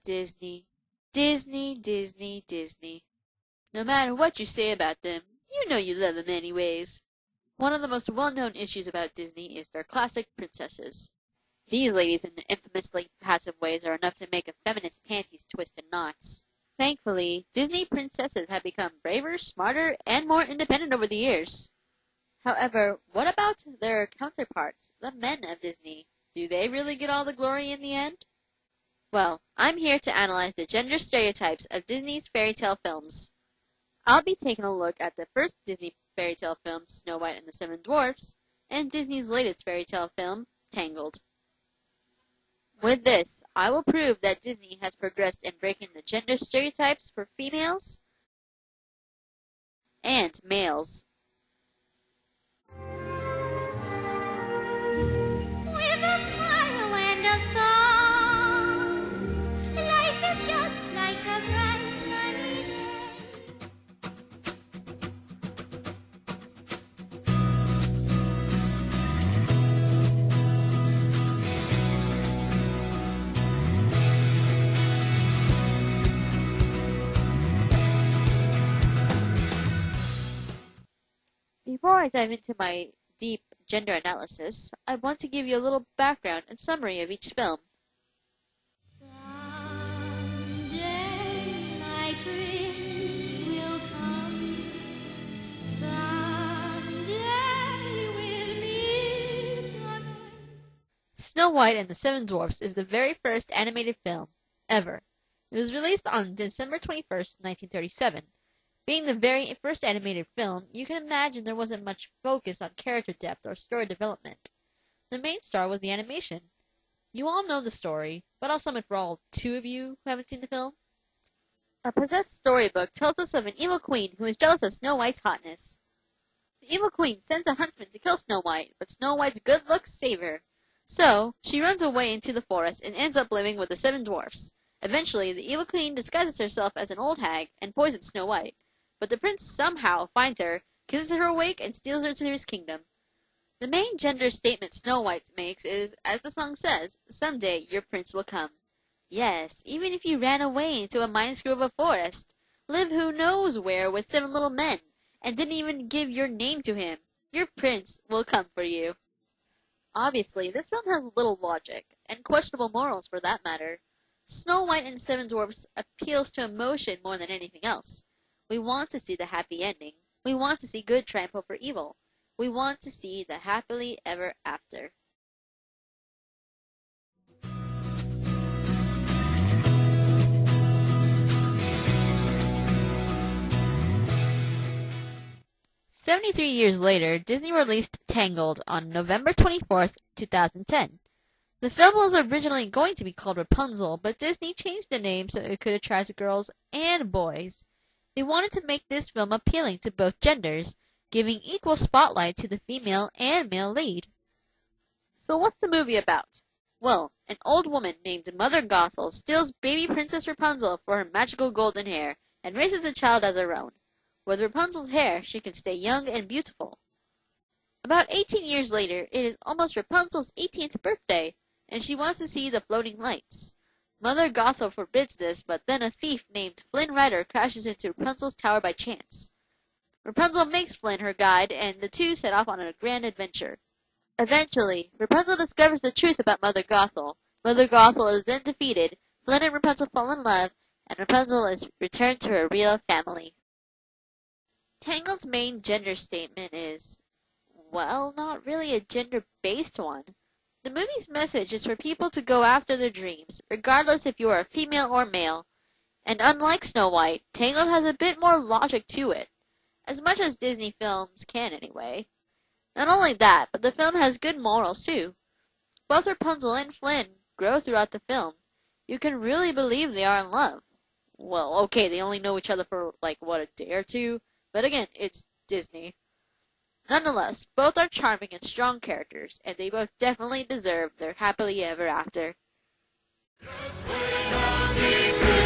Disney. Disney, Disney, Disney. No matter what you say about them, you know you love them anyways. One of the most well-known issues about Disney is their classic princesses. These ladies in infamously passive ways are enough to make a feminist panties twist in knots. Thankfully, Disney princesses have become braver, smarter, and more independent over the years. However, what about their counterparts, the men of Disney? Do they really get all the glory in the end? Well, I'm here to analyze the gender stereotypes of Disney's fairy tale films. I'll be taking a look at the first Disney fairy tale film, Snow White and the Seven Dwarfs, and Disney's latest fairy tale film, Tangled. With this, I will prove that Disney has progressed in breaking the gender stereotypes for females and males. With a smile and a song, life is just like a bright sunny day. Before I dive into my deep gender analysis, I want to give you a little background and summary of each film. Someday my prince will come. Someday we'll meet again. Snow White and the Seven Dwarfs is the very first animated film ever. It was released on December 21st, 1937. Being the very first animated film, you can imagine there wasn't much focus on character depth or story development. The main star was the animation. You all know the story, but I'll sum it for all two of you who haven't seen the film. A possessed storybook tells us of an evil queen who is jealous of Snow White's hotness. The evil queen sends a huntsman to kill Snow White, but Snow White's good looks save her. So, she runs away into the forest and ends up living with the Seven Dwarfs. Eventually, the evil queen disguises herself as an old hag and poisons Snow White. But the prince somehow finds her, kisses her awake, and steals her to his kingdom. The main gender statement Snow White makes is, as the song says, someday your prince will come. Yes, even if you ran away into a minuscule of a forest, live who knows where with 7 little men, and didn't even give your name to him, your prince will come for you. Obviously, this film has little logic, and questionable morals for that matter. Snow White and Seven Dwarfs appeals to emotion more than anything else. We want to see the happy ending. We want to see good triumph over evil. We want to see the happily ever after. "73 years later, Disney released Tangled on November 24th, 2010. The film was originally going to be called Rapunzel, but Disney changed the name so it could attract girls and boys. They wanted to make this film appealing to both genders, giving equal spotlight to the female and male lead. So what's the movie about? Well, an old woman named Mother Gothel steals baby Princess Rapunzel for her magical golden hair and raises the child as her own. With Rapunzel's hair, she can stay young and beautiful. About 18 years later, it is almost Rapunzel's 18th birthday, and she wants to see the floating lights. Mother Gothel forbids this, but then a thief named Flynn Rider crashes into Rapunzel's tower by chance. Rapunzel makes Flynn her guide, and the two set off on a grand adventure. Eventually, Rapunzel discovers the truth about Mother Gothel. Mother Gothel is then defeated, Flynn and Rapunzel fall in love, and Rapunzel is returned to her real family. Tangled's main gender statement is, well, not really a gender-based one. The movie's message is for people to go after their dreams, regardless if you are a female or male. And unlike Snow White, Tangled has a bit more logic to it. As much as Disney films can, anyway. Not only that, but the film has good morals, too. Both Rapunzel and Flynn grow throughout the film. You can really believe they are in love. Well, okay, they only know each other for, a day or two, but again, it's Disney. Nonetheless, both are charming and strong characters, and they both definitely deserve their happily ever after. Just wait on me.